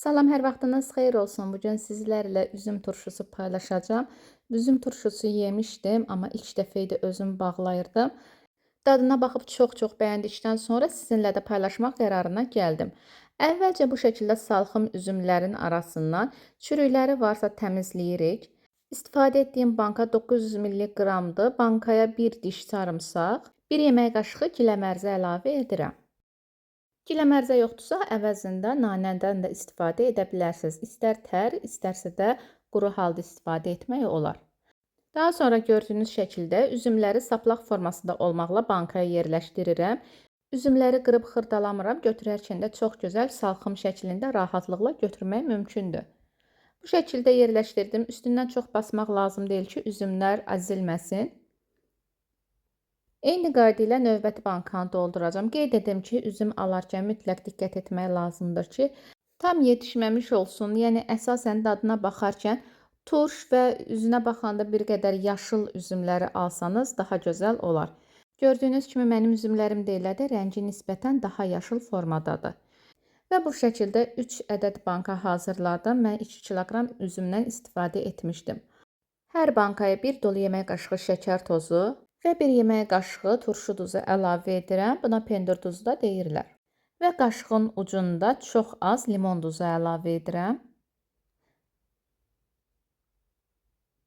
Salam, hər vaxtınız xeyir olsun. Bugün sizlərlə üzüm turşusu paylaşacağım. Üzüm turşusu yemişdim, amma ilk dəfə idi özüm bağlayırdım. Dadına baxıb çox bəyəndikdən sonra sizinlə də paylaşmaq qərarına gəldim. Əvvəlcə bu şəkildə salxım üzümlərin arasından çürükləri varsa təmizləyirik. İstifadə etdiyim banka 900 mq-dır. Bankaya 1 diş sarımsaq, 1 yemək qaşığı giləmərzə əlavə edirəm. Giləmərzə yoxdursa, əvəzində nanədən də istifadə edə bilərsiniz. İstər tər, istərsə də quru halda istifadə etmək olar. Daha sonra gördüyünüz şəkildə üzümləri saplaq formasında olmaqla bankaya yerləşdirirəm. Üzümləri qırıb xırdalamıram, götürərkən də çox gözəl salxım şəklində rahatlıqla götürmək mümkündür. Bu şəkildə yerləşdirdim. Üstündən çox basmaq lazım deyil ki, üzümlər əzilməsin. Eyni qayda ilə növbəti bankanı dolduracağım. Qeyd edim ki, üzüm alarkən mütləq diqqət etmək lazımdır ki, tam yetişməmiş olsun. Yəni əsasən dadına baxarkən turş və üzünə baxanda bir qədər yaşıl üzümləri alsanız daha gözəl olar. Gördüyünüz kimi mənim üzümlərim də elədir, rəngi nisbətən daha yaşıl formadadır. Və bu şəkildə 3 ədəd banka hazırladım. Mən 2 kiloqram üzümdən istifadə etmişdim. Hər bankaya 1 dolu yemək qaşığı şəkər tozu və 1 yemək qaşığı turşu duzu əlavə edirəm. Buna pendir duzu da deyirlər. Və qaşığın ucunda çox az limon duzu əlavə edirəm.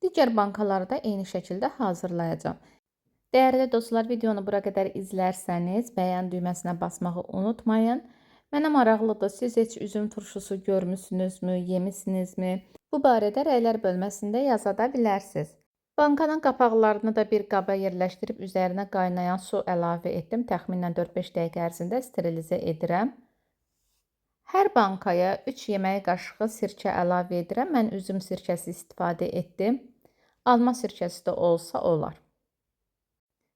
Digər bankaları da eyni şəkildə hazırlayacağım. Dəyərli dostlar, videonu bura qədər izlərsəniz, bəyən düyməsinə basmağı unutmayın. Mənə maraqlıdır, siz heç üzüm turşusu görmüsünüzmü, yemisinizmi? Bu barədə rəylər bölməsində yaza da bilərsiniz. Bankanın qapaqlarını da bir qaba yerləşdirib üzərinə qaynayan su əlavə etdim. Təxminən 4-5 dəqiqə ərzində sterilizə edirəm. Hər bankaya 3 yemək qaşığı sirkə əlavə edirəm. Mən üzüm sirkəsi istifadə etdim. Alma sirkəsi də olsa olar.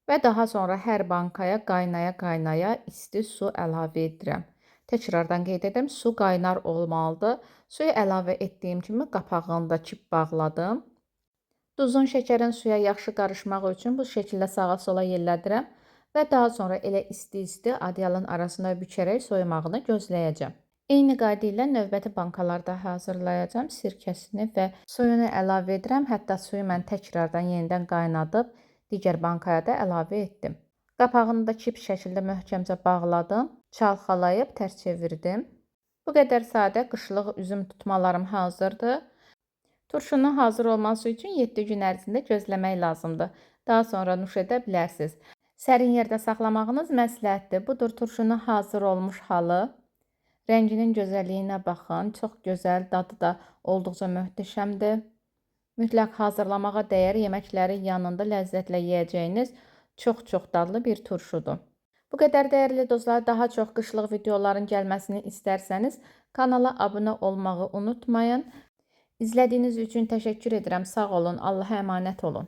Və daha sonra hər bankaya qaynaya isti su əlavə edirəm. Təkrardan qeyd edim, su qaynar olmalıdır. Suyu əlavə etdiyim kimi qapağını da kip bağladım. Duzun, şəkərin suya yaxşı qarışmağı üçün bu şəkildə sağa sola yellədirəm və daha sonra elə isti adyalın arasına bükərək soyumağını gözləyəcəm. Eyni qayda ilə növbəti bankalarda hazırlayacağım. Sirkəsini və suyunu əlavə edirəm. Hətta suyu mən təkrardan yenidən qaynadıb digər bankaya da əlavə etdim. Qapağını da kip şəkildə möhkəmcə bağladım. Çalxalayıb tərs çevirdim. Bu qədər sadə qışlıq üzüm tutmalarım hazırdır. Turşunun hazır olması üçün 7 gün ərzində gözləmək lazımdır. Daha sonra nuş edə bilərsiniz. Sərin yerdə saxlamağınız məsləhətdir. Budur turşunun hazır olmuş halı. Rənginin gözəlliyinə baxın. Çox gözəl, dadı da olduqca möhtəşəmdir. Mütləq hazırlamağa dəyər, yeməklərin yanında ləzzətlə yeyəcəyiniz çox dadlı bir turşudur. Bu qədər dəyərli dostlar, daha çox qışlıq videoların gəlməsini istərsəniz kanala abunə olmağı unutmayın. İzlədiyiniz üçün təşəkkür edirəm. Sağ olun. Allah'a əmanət olun.